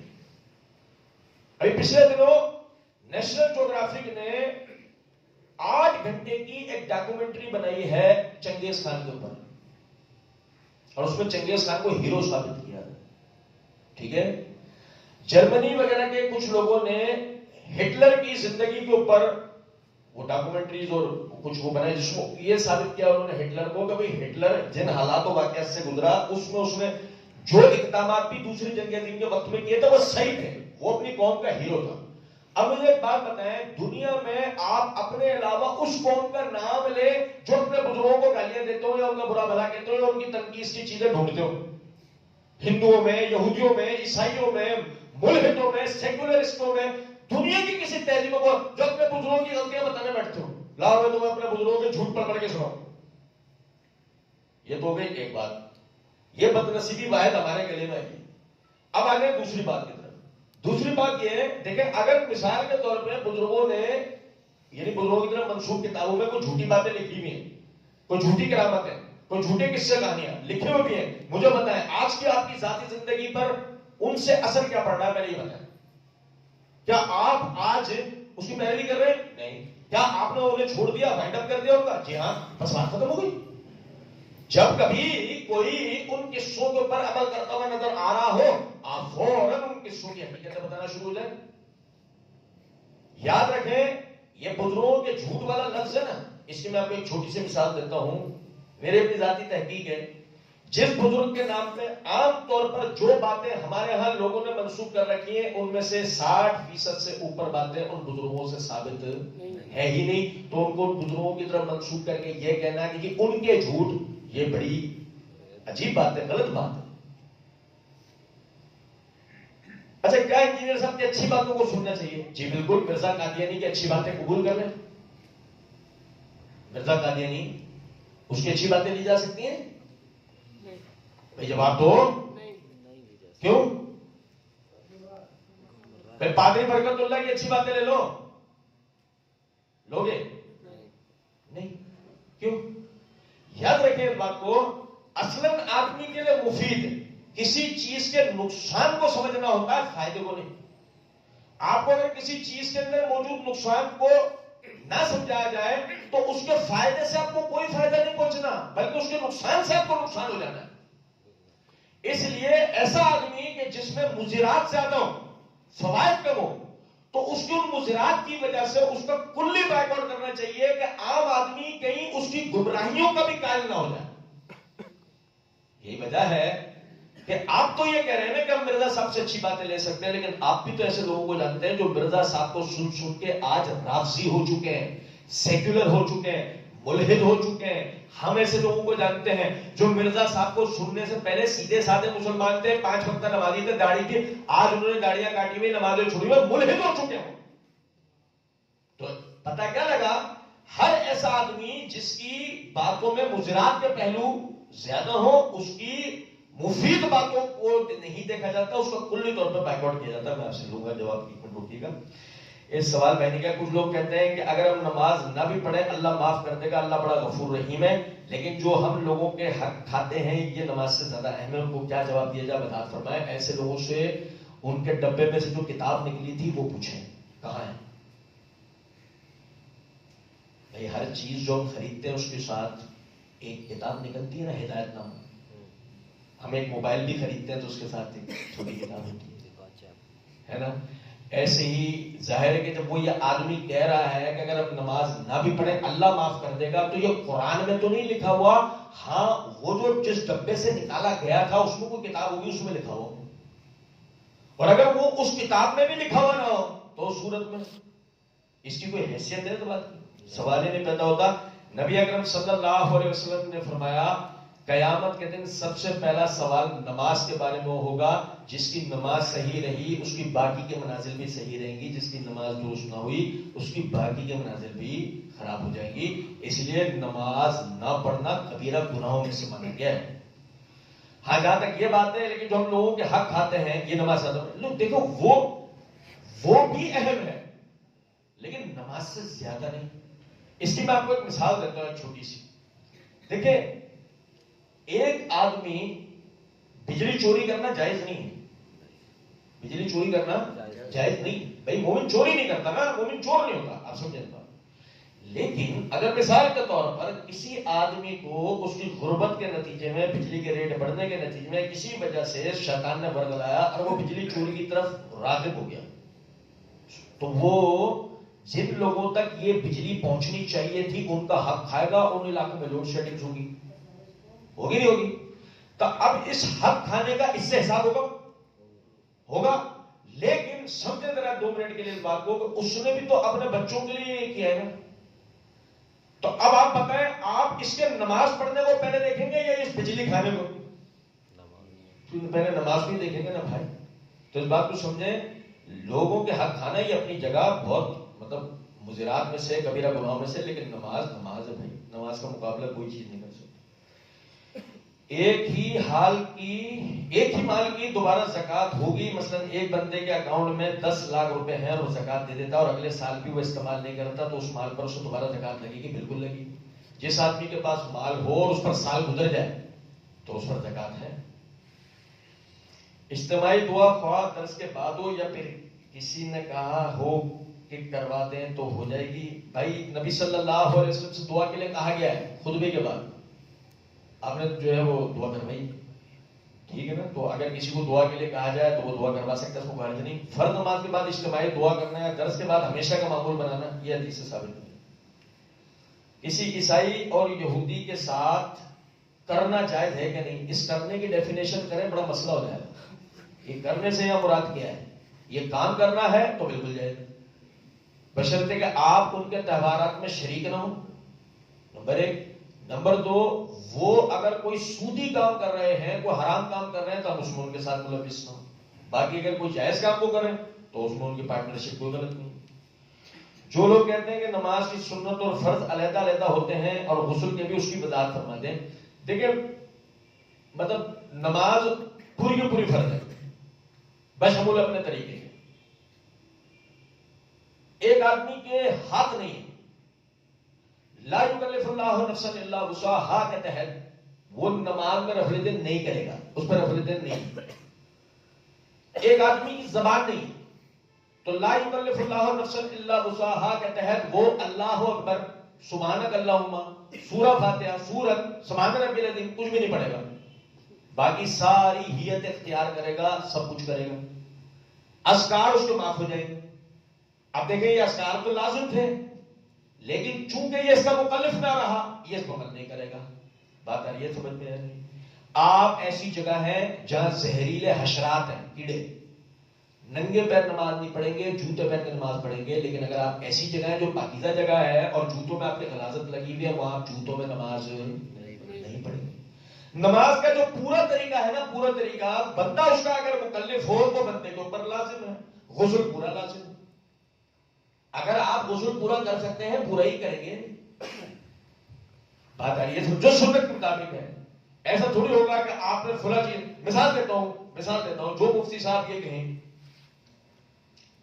ابھی پچھلے دنوں نیشنل جیوگرافک نے 8 گھنٹے کی ایک ڈاکومنٹری بنائی ہے چنگیز خان کے اوپر, اور اس میں چنگیز خان کو ہیرو ثابت کیا. ٹھیک ہے, جرمنی وغیرہ کے کچھ لوگوں نے ہٹلر کی زندگی کے اوپر وہ ڈاکومنٹریز اور کچھ وہ بنائے جس کو یہ ثابت کیا انہوں نے ہٹلر کو کہ ہٹلر جن حالات و واقعات سے گزرا اس میں جو اقدامات بھی دوسری جنگ عظیم کے وقت میں کیے تھے وہ صحیح تھے, وہ اپنی قوم کا ہیرو تھا. اب مجھے ایک بات بتائیں, دنیا میں آپ اپنے علاوہ اس قوم کا نام لے جو اپنے بزرگوں کو گالیاں دیتے ہو یا ان کا برا بھلا کہتے ہو یا ان کی تنقید کی چیزیں ڈھونڈتے ہو. ہندوؤں میں, یہودیوں میں, عیسائیوں میں, ملحدوں میں, سیکولرسٹوں میں, دنیا کی کسی تہذیبوں کو جو اپنے بزرگوں کی غلطیاں بتانے بیٹھتے ہو, لاؤ میں تمہیں اپنے بزرگوں کے جھوٹ پڑھ کے سناؤں. یہ تو ہو گئی ایک بات. یہ بدنصیبی واحد ہمارے گلے میں ہے. اب آگے دوسری بات کی طرف. دوسری بات یہ ہے, دیکھیں اگر مثال کے طور پہ بزرگوں نے یعنی بزرگوں کی طرف منسوب کتابوں میں کوئی جھوٹی باتیں لکھی ہوئی ہیں, کوئی جھوٹی کرامتیں, کوئی جھوٹے قصے کہانیاں لکھے ہوئے بھی ہیں, مجھے بتائیں آج کی آپ کی ذاتی زندگی پر ان سے اثر کیا پڑ رہا ہے؟ پہلے یہ بتائیں. کیا آپ آج اس کی پیروی کر رہے ہیں؟ نہیں. کیا آپ نے انہیں چھوڑ دیا، وائنڈ اپ کر دیا ان کا؟ جی ہاں. بس بات ختم ہو گئی. جب کبھی کوئی ان قصوں کے اوپر عمل کرتا ہوا نظر آ رہا ہو، آپ فوراً ان قصوں کی حقیقتیں بتانا شروع ہو جائیں. یاد رکھیں، یہ بزرگوں کے جھوٹ والا لفظ ہے نا، اس کی میں آپ کو ایک چھوٹی سی مثال دیتا ہوں. میرے اپنی ذاتی تحقیق ہے، جس بزرگ کے نام پہ عام طور پر جو باتیں ہمارے ہاں لوگوں نے منسوخ کر رکھی ہیں، ان میں سے 60% سے اوپر باتیں ان بزرگوں سے ثابت ہے ہی نہیں. تو ان کو بزرگوں کی طرف منسوخ کر کے یہ کہنا کہ ان کے جھوٹ، یہ بڑی عجیب بات ہے، غلط بات ہے. اچھا، کیا انجینئر صاحب کی اچھی باتوں کو سننا چاہیے؟ جی بالکل. مرزا قادیانی کی اچھی باتیں قبول کر لیں. مرزا قادیانی، اس کی اچھی باتیں لی جا سکتی ہیں؟ بھائی جواب دو. کیوں؟ پھر پادری برکت اللہ کی اچھی باتیں لے لو، لوگے؟ نہیں. کیوں؟ یاد رکھیں اس بات کو، اصلاً آدمی کے لیے مفید کسی چیز کے نقصان کو سمجھنا ہوتا ہے، فائدے کو نہیں. آپ کو اگر کسی چیز کے اندر موجود نقصان کو نہ سمجھایا جائے تو اس کے فائدے سے آپ کو کوئی فائدہ نہیں پہنچنا، بلکہ اس کے نقصان سے آپ کو نقصان ہو جانا ہے. اس لیے ایسا آدمی کہ جس میں مضرات زیادہ ہو، فوائد کم ہو، تو اس کی ان مضرات کی وجہ سے اس کا کلی بیک آؤٹ کرنا چاہیے کہ عام آدمی کہیں اس کی گمراہیوں کا بھی قائل نہ ہو جائے. یہی وجہ ہے کہ آپ تو یہ کہہ رہے ہیں کہ ہم مرزا صاحب سے اچھی باتیں لے سکتے ہیں، لیکن آپ بھی تو ایسے لوگوں کو جانتے ہیں جو مرزا صاحب کو سن سن کے آج رافضی ہو چکے ہیں، سیکولر ہو چکے ہیں، ملحد ہو چکے ہیں. ہم ایسے لوگوں کو جانتے ہیں جو مرزا صاحب کو سننے سے پہلے سیدھے سادے مسلمان تھے، 5 وقت نمازی تھے، داڑھی تھی، آج انہوں نے داڑیاں کاٹی ہوئی، نمازیں چھوڑی ہوئی، ملحد ہو چکے ہیں. تو پتہ کیا لگا؟ ہر ایسا آدمی جس کی باتوں میں مضرات کے پہلو زیادہ ہو، اس کی مفید باتوں کو نہیں دیکھا جاتا، اس کا کلی طور پر بیک آؤٹ کیا جاتا ہے. میں آپ سے لوں گا جواب، کی روکیے گا. اس سوال میں نے کہا، کچھ لوگ کہتے ہیں کہ اگر ہم نماز نہ بھی پڑھیں اللہ معاف کر دے گا، اللہ بڑا غفور رحیم ہے، لیکن جو ہم لوگوں کے حق کھاتے ہیں یہ نماز سے زیادہ اہم ہے، ان کو کیا جواب دیا جائے؟ بتا فرمائیں. ایسے لوگوں سے ان کے ڈبے میں سے جو کتاب نکلی تھی وہ پوچھیں کہاں ہے. بھائی ہر چیز جو ہم خریدتے ہیں اس کے ساتھ ایک کتاب نکلتی ہے نا، ہدایت نامہ. ہم ایک موبائل بھی خریدتے ہیں تو اس کے ساتھ ایک چھوٹی کتاب ہوتی ہے نا. ایسے ہی ظاہر ہے کہ جب وہ یہ آدمی کہہ رہا ہے کہ اگر ہم نماز نہ بھی پڑھیں اللہ معاف کر دے گا، تو یہ قرآن میں تو نہیں لکھا ہوا. ہاں، وہ جو جس ڈبے سے نکالا گیا تھا اس میں کوئی کتاب ہوگی، اس میں لکھا ہوا. اور اگر وہ اس کتاب میں بھی لکھا ہوا نہ ہو تو اس صورت میں اس کی کوئی حیثیت ہے؟ تو بات سوال ہی نہیں پیدا ہوتا. نبی اکرم صلی اللہ علیہ وسلم نے فرمایا قیامت کے دن سب سے پہلا سوال نماز کے بارے میں ہوگا. جس کی نماز صحیح رہی اس کی باقی کے منازل بھی صحیح رہیں گی، جس کی نماز درست نہ ہوئی اس کی باقی کے منازل بھی خراب ہو جائیں گی. اس لیے نماز نہ پڑھنا کبیرہ گناہوں میں سے مانا گیا ہے. ہاں جہاں تک یہ بات ہے، لیکن جو ہم لوگوں کے حق کھاتے ہیں یہ نماز لوگ دیکھو وہ بھی اہم ہے لیکن نماز سے زیادہ نہیں. اس کی میں آپ کو ایک مثال دیتا ہوں، ایک چھوٹی سی. دیکھیں، ایک آدمی بجلی چوری کرنا جائز نہیں ہے. بجلی چوری کرنا جائز نہیں. بھائی مومن چوری نہیں کرتا نا، مومن چور نہیں ہوتا، آپ سمجھیں. لیکن اگر مثال کے طور پر کسی آدمی کو اس کی غربت کے نتیجے میں، بجلی کے ریٹ بڑھنے کے نتیجے میں کسی وجہ سے شیطان نے برگلایا اور وہ بجلی چوری کی طرف راغب ہو گیا، تو وہ جن لوگوں تک یہ بجلی پہنچنی چاہیے تھی ان کا حق کھائے گا. ان علاقوں میں لوڈ شیڈنگ ہوگی نہیں ہوگی؟ تو اب اس حق کھانے کا اس سے حساب ہوگا. لیکن سمجھے ذرا 2 منٹ کے لیے اس بات کو کہ اس نے بھی تو اپنے بچوں کے لیے یہ کیا ہے نا. تو اب آپ بتائیں، آپ اس کے نماز پڑھنے کو پہلے دیکھیں گے یا اس بجلی کھانے کو؟ پہلے نماز بھی دیکھیں گے نا بھائی. تو اس بات کو سمجھیں، لوگوں کے حق کھانا یہ اپنی جگہ بہت مضرات میں سے، کبیرہ گناہوں میں سے، لیکن نماز ہے بھائی. نماز کا مقابلہ کوئی چیز نہیں کر سکتی. ایک ہی مال کی دوبارہ زکات ہوگی. مثلا ایک بندے کے اکاؤنٹ میں 10 لاکھ روپے ہیں اور وہ زکات دے دیتا اور اگلے سال بھی وہ استعمال نہیں کرتا، تو اس مال پر اسے دوبارہ زکات لگے گی؟ بالکل لگے گی. جس آدمی کے پاس مال ہو اور اس پر سال گزر جائے تو اس پر زکات ہے. اجتماعی دعا خواہ درس کے بعد ہو یا پھر کسی نے کہا ہو کہ کروا دیں تو ہو جائے گی. بھائی نبی صلی اللہ علیہ وسلم سے دعا کے لیے کہا گیا ہے خطبے کے بعد, آپ نے جو ہے وہ دعا کروائی, ٹھیک ہے نا. تو اگر کسی کو دعا کے لیے کہا جائے تو وہ دعا کروا سکتا ہے, اس کو غرض نہیں. فرض نماز کے بعد اجتماعی دعا کرنا یا درس کے بعد ہمیشہ کا معمول بنانا, یہ حدیث سے ثابت نہیں. کسی عیسائی اور یہودی کے ساتھ کرنا جائز ہے کہ نہیں, اس کرنے کی ڈیفینیشن کریں, بڑا مسئلہ ہو جائے گا. یہ کرنے سے یہاں مراد کیا ہے؟ یہ کام کرنا ہے تو بالکل جائز, بشرطے کہ آپ ان کے تہوارات میں شریک نہ ہوں, نمبر ایک. نمبر دو, وہ اگر کوئی سودی کام کر رہے ہیں, کوئی حرام کام کر رہے ہیں, تو ہم اس میں ان کے ساتھ ملوث نہ ہوں. باقی اگر کوئی جائز کام کو کریں تو اس میں ان کی پارٹنرشپ کوئی غلط نہیں. جو لوگ کہتے ہیں کہ نماز کی سنت اور فرض علیحدہ علیحدہ ہوتے ہیں اور غسل کے بھی اس کی وضاحت فرماتے ہیں, دیکھیں مطلب نماز پوری کی پوری فرض ہے بشمول اپنے طریقے کے. ایک آدمی کے ہاتھ نہیں, لا یکلف اللہ نفسا الا وسعها کے تحت وہ نماز میں رفع دین نہیں کرے گا, اس پر رفع دین نہیں. ایک آدمی کی زبان نہیں, تو لا یکلف اللہ نفسا الا وسعها کے تحت وہ اللہ اکبر, سبحانک اللہم, سورہ فاتحہ, سورت, سبحان ربی العظیم کچھ بھی نہیں پڑھے گا. باقی ساری ہیت اختیار کرے گا, سب کچھ کرے گا. اذکار اس کو معاف ہو جائیں گے. اب دیکھیں یہ اذکار تو لازم تھے, لیکن چونکہ یہ اس کا مکلف نہ رہا, یہ اس کو عمل نہیں کرے گا. بات آ رہی ہے سمجھ میں؟ ہے نہیں. آپ ایسی جگہ ہیں جہاں زہریلے حشرات ہیں, کیڑے, ننگے پیر نماز نہیں پڑھیں گے, جوتے پہن کے نماز پڑھیں گے. لیکن اگر آپ ایسی جگہ ہے جو پاکیزہ جگہ ہے اور جوتوں میں آپ کی غلاظت لگی ہوئی ہے, وہاں آپ جوتوں میں نماز نہیں پڑھیں گے. نماز کا جو پورا طریقہ ہے نا, پورا طریقہ, بندہ اس کا اگر مکلف ہو تو بندے کے اوپر لازم ہے, غسل پورا لازم ہے. اگر آپ غسل پورا کر سکتے ہیں پورا ہی کریں گے. بات آ رہی ہے جو سنت کے مطابق ہے. ایسا تھوڑی ہوگا کہ آپ نے فلاں چیز, مثال دیتا ہوں, جو مفتی صاحب یہ کہیں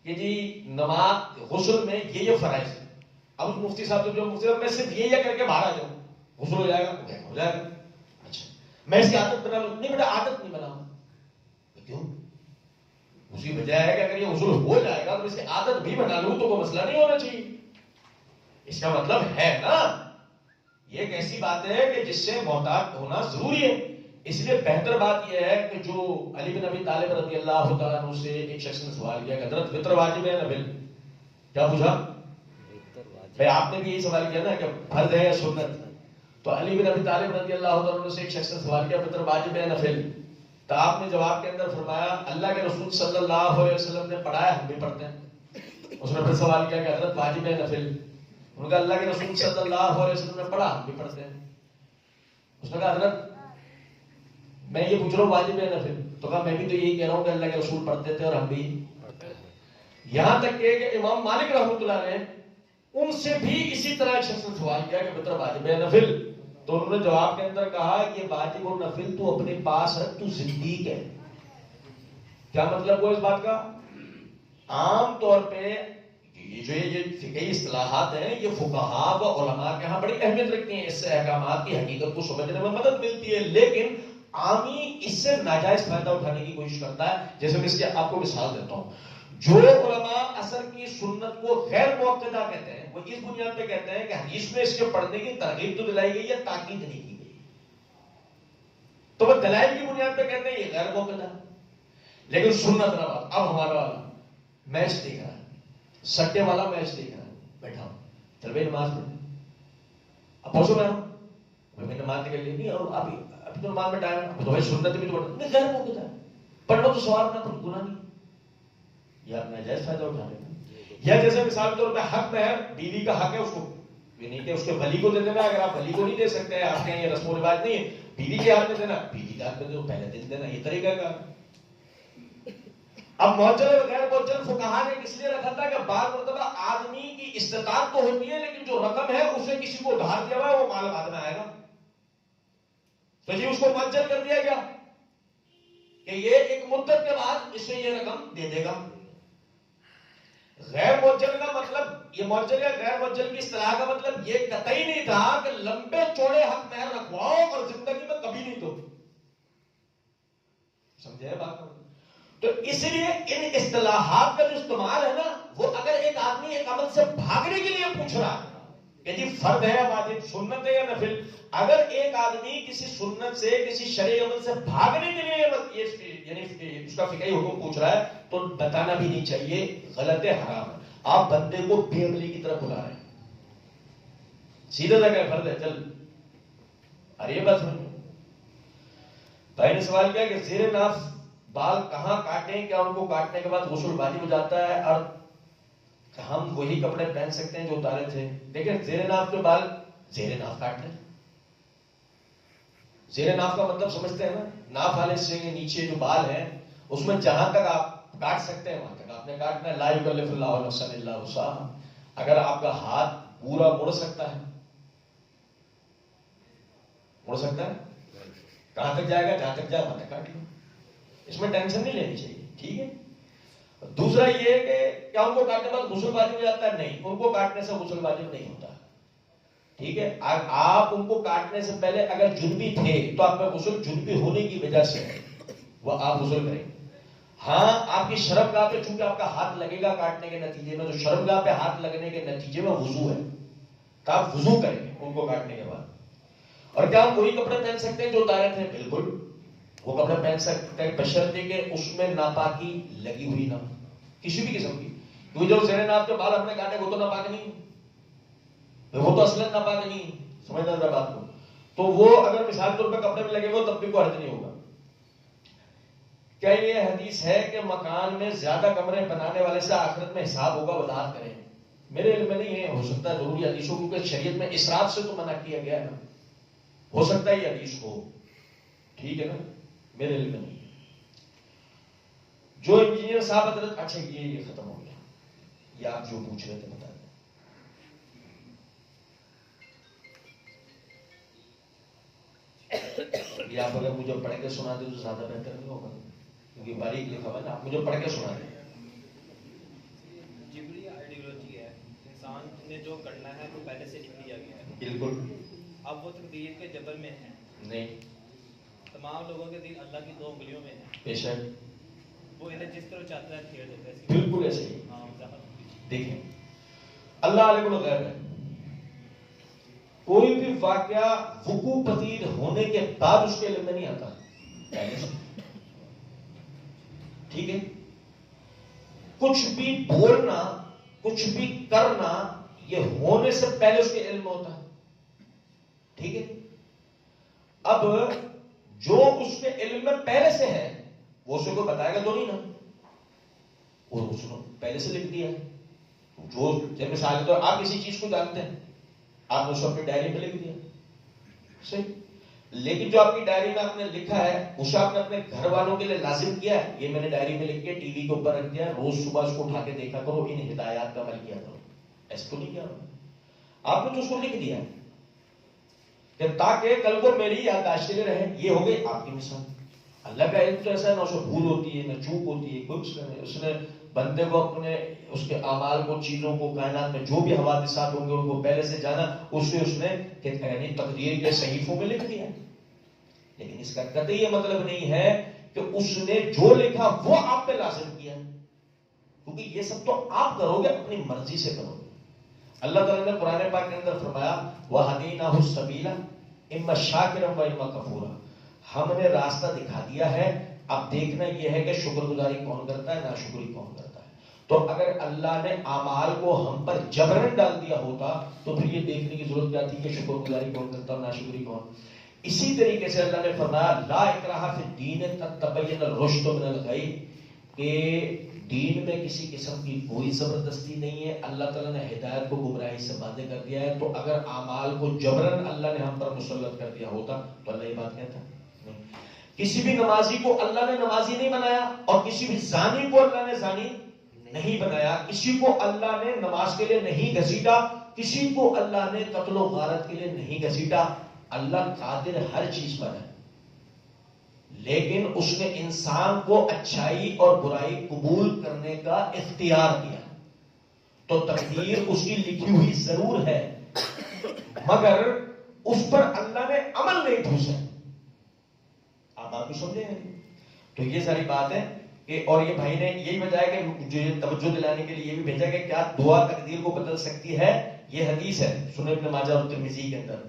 کہ جی نماز غسل میں یہ فرائض ہے, اب اس مفتی صاحب جو مفتی صاحب میں صرف یہ کر کے باہر آ جاؤں, غسل ہو جائے گا, ہو جائے گا. اچھا میں اس کی عادت بنا لوں, نہیں بیٹا عادت نہیں بناؤں. کیوں؟ اسی وجہ ہے کہ اگر یہ غسل ہو جائے گا تو اس کی عادت بھی بنا لوں تو کوئی مسئلہ نہیں ہونا چاہیے. اس کا مطلب ہے نا, یہ ایک ایسی بات ہے کہ جس سے محتاط ہونا ضروری ہے. اس لیے بہتر بات یہ ہے کہ جو علی بن ابی طالب رضی اللہ تعالیٰ عنہ سے ایک شخص نے سوال کیا کہ حضرت وتر واجب ہے یا نفل, کیا پوچھا بھائی؟ آپ نے بھی یہی سوال کیا نا کہ فرض ہے یا سنت. تو علی بن ابی طالب رضی اللہ تعالیٰ عنہ سے ایک شخص نے سوال کیا وتر واجب ہے یا نفل, تو آپ نے جواب کے اندر فرمایا اللہ کے رسول صلی اللہ علیہ وسلم نے پڑھایا, ہم بھی پڑھتے ہیں. اس نے پھر سوال کیا کہ حضرت واجب ہے نفل, انہوں نے کہا اللہ کے رسول صلی اللہ علیہ وسلم نے پڑھا, ہم بھی پڑھتے ہیں. اس نے کہا حضرت میں یہ پوچھ رہا ہوں واجب ہے نفل, تو کہا میں بھی تو یہی کہہ رہا ہوں کہ اللہ کے رسول پڑھتے تھے اور ہم بھی. یہاں تک کہ امام مالک رحمۃ اللہ علیہ ان سے بھی اسی طرح ایک شخص نے سوال کیا کہ مطلب واجب ہے نفل, تو انہوں نے جواب کے اندر کہا کہ واجب اور نفل تو اپنے پاس رکھ, تو زندیق ہے. کیا مطلب وہ اس بات کا؟ عام طور پہ یہ فقہی اصطلاحات ہیں, یہ فقہاء و علماء کے ہاں بڑی اہمیت رکھتی ہیں, اس سے احکامات کی حقیقت کو سمجھنے میں مدد ملتی ہے. لیکن عامی اس سے ناجائز فائدہ اٹھانے کی کوشش کرتا ہے. جیسے میں اس کی آپ کو مثال دیتا ہوں, جو علماء اثر کی سنت کو غیر موقدہ کہتے ہیں, وہ اس بنیاد پہ کہتے ہیں کہ حدیث میں اس کے پڑھنے کی ترغیب تو دلائی گئی ہے, تاکید نہیں کی گئی, تو وہ دلائل کی بنیاد پہ کہتے ہیں یہ غیر موقدہ. لیکن سنت نہ بات. اب ہمارا والا میچ دیکھ رہا ہے, سٹے والا میچ دیکھ رہا ہے, بیٹھا ہوں, چل بھائی نماز پڑھیں, اب پہنچو میں ہوں, میں نماز نکل لی نہیں, اور ابھی تو نماز میں ٹائم ہے, تو بھائی سنت بھی تو پڑھنا, غیر موقدہ ہے, پڑھ لو تو ثواب نہ, پڑھ گناہ نہیں. یا ناجائز فائدہ اٹھا رہے ہیں. یا جیسے مثال کے طور پہ حق مہر, بیوی کا حق ہے, اس کو یہ نہیں کہ اس کے ولی کو دے دینا. اگر آپ ولی کو نہیں دے سکتے, آپ کے یہ رسم و رواج نہیں ہے, بیوی کے ہاتھ میں دینا, بیوی کے ہاتھ میں دو, پہلے دن دینا, یہ طریقہ کا. اب معجل اور غیر معجل فقہا نے کس لیے رکھا تھا کہ بعض مرتبہ آدمی کی استطاعت تو ہوتی ہے, لیکن جو رقم ہے اسے کسی کو ادھار دیا ہوا ہے, وہ مال بعد میں آئے گا, تو جی اس کو معجل کر دیا گیا کہ یہ ایک مدت کے بعد اسے یہ رقم دے دے گا. غیر معجل کا مطلب, یہ معجل یا غیر معجل کی اصطلاح کا مطلب یہ قطعی نہیں تھا کہ لمبے چوڑے حق مہر رکھواؤ اور زندگی میں کبھی نہیں دو. سمجھے بات؟ تو اس لیے ان اصطلاحات کا جو استعمال ہے نا, وہ اگر ایک آدمی ایک عمل سے بھاگنے کے لیے پوچھ رہا ہے کہ جی فرض ہے یا واجب، سنت ہے یا نفل. اگر ایک آدمی کسی سنت سے، کسی شرعی عمل سے بھاگنے کے لیے یعنی اس کا فقہی حکم پوچھ رہا ہے تو بتانا بھی نہیں چاہیے غلط ہے، حرام ہے. آپ بندے کو بے عملی کی طرف بلا رہے ہیں. سیدھا سا کہ فرض ہے چل، ارے یہ بات سمجھ. بھائی نے سوال کیا کہ زیر ناف بال کہاں کاٹیں، کیا ان کو کاٹنے کے بعد غسل واجب ہو جاتا ہے اور ہم وہی کپڑے پہن سکتے ہیں جو اتارے تھے؟ دیکھیں زیر ناف کے بال زیر ناف کاٹ لیں. زیر ناف کا مطلب سمجھتے ہیں نا، ناف والے سے نیچے جو بال ہیں اس میں جہاں تک آپ کاٹ سکتے ہیں وہاں تک آپ نے کاٹنا ہے. لا یکلف اللہ نفسا الا وسعہا. اگر آپ کا ہاتھ پورا مڑ سکتا ہے، مڑ سکتا ہے، کہاں تک جائے گا؟ جہاں تک جائے وہاں تک کاٹ لو. اس میں ٹینشن نہیں لینی چاہیے، ٹھیک ہے. دوسرا یہ ہے کہ کیا ان کو کاٹنے کے بعد غسل واجب ہو جاتا ہے؟ نہیں، ان کو کاٹنے سے غسل واجب نہیں ہوتا، ٹھیک ہے. آپ ان کو کاٹنے سے پہلے اگر جنبی تھے تو آپ کا غسل جنبی ہونے کی وجہ سے وہ آپ غسل کریں. ہاں آپ کی شرمگاہ پہ چونکہ آپ کا ہاتھ لگے گا کاٹنے کے نتیجے میں، تو شرمگاہ پہ ہاتھ لگنے کے نتیجے میں وضو ہے تو آپ وضو کریں گے ان کو کاٹنے کے بعد. اور کیا ہم وہی کپڑے پہن سکتے ہیں جو اتارے تھے؟ بالکل وہ کپڑے پہن سکتے ہیں، بشرطے کہ اس میں ناپاکی لگی ہوئی نہ کسی بھی قسم کی. کیونکہ جو زیر ناف کے بال اپنے کاٹے وہ تو ناپاک نہیں، وہ تو اصلاً ناپاک نہیں. سمجھنا ذرا بات کو. تو وہ اگر مثال طور پہ کپڑے میں لگے ہوئے تب بھی کوئی حرج نہیں ہوگا. کیا یہ حدیث ہے کہ مکان میں زیادہ کمرے بنانے والے سے آخرت میں حساب ہوگا؟ وضاحت کریں. میرے علم میں نہیں ہے، ہو سکتا ہے ضروری حدیثوں کیونکہ شریعت میں اسراف سے تو منع کیا گیا ہے نا، ہو سکتا ہے یہ حدیث ہو، ٹھیک ہے نا. میرے علم میں نہیں ہے. جو انجینئر صاحب حضرت، اچھا یہ ختم ہو گیا، یہ آپ جو پوچھ رہے تھے بتا دیں. یہ آپ اگر مجھے پڑھ کے سنا دیں تو زیادہ بہتر نہیں ہوگا کیونکہ باریک لکھا ہوا ہے نا. آپ مجھے پڑھ کے سنا دیں. جبری آئیڈیالوجی ہے، انسان نے جو کرنا ہے وہ پہلے سے لکھ دیا گیا ہے. بالکل. اب وہ تقدیر کے جبر میں ہے نہیں، تمام لوگوں کے دل اللہ کی 2 انگلیوں میں ہیں. بے شک وہ انہیں جس طرح چاہتا ہے پھیر دیتا ہے. بالکل ایسے ہی. ہاں وضاحت. دیکھیں اللہ علیہ الغیب ہے. کوئی بھی واقعہ وقوع پذیر ہونے کے بعد اس کے علم میں نہیں آتا پہلے سے، ٹھیک ہے. کچھ بھی بولنا، کچھ بھی کرنا یہ ہونے سے پہلے اس کے علم میں ہوتا ہے، ٹھیک ہے. اب جو اس کے علم میں پہلے سے ہے وہ اسے کوئی بتائے گا تو نہیں نا، اور اس نے پہلے سے لکھ دیا ہے. جو جب مثال کے طور آپ کسی چیز کو جانتے ہیں، آپ نے اسے اپنی ڈائری میں لکھ دیا صحیح، لیکن جو آپ کی ڈائری میں آپ نے لکھا ہے اسے آپ نے اپنے گھر والوں کے لیے لازم کیا ہے. یہ میں نے ڈائری میں لکھ کے ٹی وی کے اوپر رکھ دیا، روز صبح اس کو اٹھا کے دیکھا کرو، ان ہدایات کا عمل کیا کرو. ایسا تو نہیں کیا آپ نے، تو اس کو لکھ دیا کہ تاکہ کل کو میری یادداشت کے لیے رہے. یہ ہو گئی آپ کی مثال. اللہ کا علم تو ایسا ہے، نہ اسے بھول ہوتی ہے نہ چوک ہوتی ہے، کوئی اس نے بندے کو اپنے اس کے اعمال کو، چیزوں کو، کائنات میں جو بھی حوادثات ہوں گے ان کو پہلے سے جانا، اس نے یعنی تقدیر کے صحیفوں میں لکھ دیا. لیکن اس کا قطعی یہ مطلب نہیں ہے کہ اس نے جو لکھا وہ آپ پہ لازم کیا، کیونکہ یہ سب تو آپ کرو گے، اپنی مرضی سے کرو گے. اللہ تعالیٰ نے قرآن پاک کے اندر فرمایا وَهَدَيْنَاهُ السَّبِيلَ إِمَّا شَاكِرًا وَإِمَّا كَفُورًا. ہم نے راستہ دکھا دیا ہے، اب دیکھنا یہ ہے کہ شکر گزاری کون کرتا ہے، ناشکری کون کرتا ہے. تو اگر اللہ نے اعمال کو ہم پر جبرن ڈال دیا ہوتا تو پھر یہ دیکھنے کی ضرورت کیا تھی کہ شکر گزاری کون کرتا ہے اور ناشکری کون. اسی طریقے سے اللہ نے فرمایا لا اکراہ فی الدین قد تبین الرشد من الغی، کہ دین میں کسی قسم کی کوئی زبردستی نہیں ہے. اللہ تعالیٰ نے ہدایت کو گمراہی سے باندھے کر دیا ہے. تو اگر اعمال کو جبرن اللہ نے ہم پر مسلط کر دیا ہوتا تو اللہ یہ بات کہتا نہیں. کسی بھی نمازی کو اللہ نے نمازی نہیں بنایا اور کسی بھی زانی کو اللہ نے زانی نہیں بنایا. کسی کو اللہ نے نماز کے لیے نہیں گھسیٹا، کسی کو اللہ نے قتل و غارت کے لیے نہیں گھسیٹا. اللہ قادر ہر چیز پر ہے، لیکن اس نے انسان کو اچھائی اور برائی قبول کرنے کا اختیار دیا. تو تقدیر اس کی لکھی ہوئی ضرور ہے مگر اس پر اللہ نے عمل نہیں ٹھوسا. آپ بات کو سمجھیں گے؟ تو یہ ساری بات ہے کہ اور یہ بھائی نے یہی وجہ ہے کہ جو توجہ دلانے کے لیے یہ بھی بھیجا کہ کیا دعا تقدیر کو بدل سکتی ہے. یہ حدیث ہے سنن ابن ماجہ اور ترمذی کے اندر.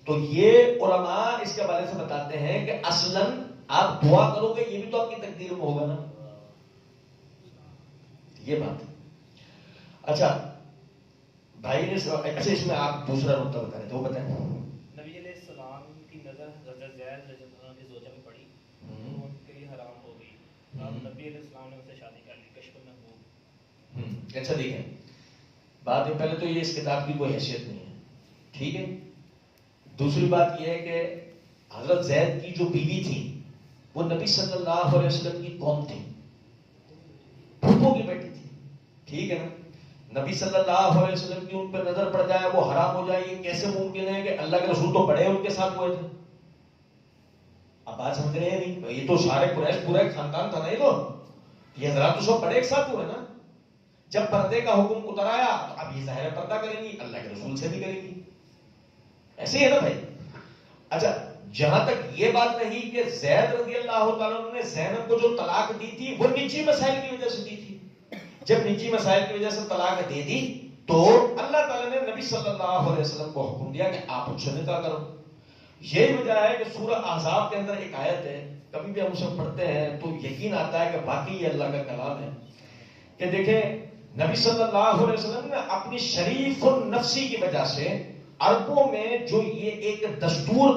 تو یہ علماء اس کے بارے سے بتاتے ہیں کہ اصلاً آپ دعا کرو گے یہ بھی تو آپ کی تقدیر میں ہوگا نا. یہ بات ہے. اچھا بھائی نے اچھا اس میں آپ دوسرا نقطہ بتا رہے تھے وہ بتائیں. نبی علیہ السلام کی نظر حضرت زید رضی اللہ عنہ کی زوجہ میں پڑی تو ان کے لیے حرام ہو گئی. اب نبی علیہ السلام نے ان سے شادی کر لی کشف محبوب. اچھا دیکھیں بات ہے پہلے تو یہ اس کتاب کی کوئی حیثیت نہیں ہے ٹھیک ہے. دوسری بات یہ ہے کہ حضرت زید کی جو بیوی تھی وہ نبی صلی اللہ علیہ وسلم کی قوم تھی, پھوپھو کی بیٹی تھی ٹھیک ہے نا. نبی صلی اللہ علیہ وسلم کی ان پر نظر پڑ جائے وہ حرام ہو جائے یہ کیسے ممکن ہے کہ اللہ کے رسول تو بڑے ان کے ساتھ ہوئے تھے. اب بات سمجھ رہے ہیں نہیں, یہ تو سارے قریش پورا ایک خاندان تھا نا, یہ حضرات تو سب بڑے ایک ساتھ ہوئے نا. جب پردے کا حکم اتر آیا اب یہ ظاہر پردہ کریں گی اللہ کے رسول سے بھی کریں گی, ایسے ہی ہے نا بھائی. اچھا جہاں تک یہ بات نہیں کہ زید رضی اللہ تعالیٰ نے زینب کو جو طلاق دی تھی وہ نجی مسائل کی وجہ سے دی تھی. جب نجی مسائل کی وجہ سے طلاق دے دی تو اللہ تعالیٰ نے نبی صلی اللہ علیہ وسلم کو حکم دیا کہ آپ ان سے نکاح کرو. یہی وجہ ہے کہ سورہ احزاب کے اندر ایک آیت ہے کبھی بھی ہم اسے پڑھتے ہیں تو یقین آتا ہے کہ باقی یہ اللہ کا کلام ہے. کہ دیکھیں نبی صلی اللہ علیہ وسلم نے اپنی شریف النفسی کی وجہ سے عربوں میں جو یہ ایک دستور تھا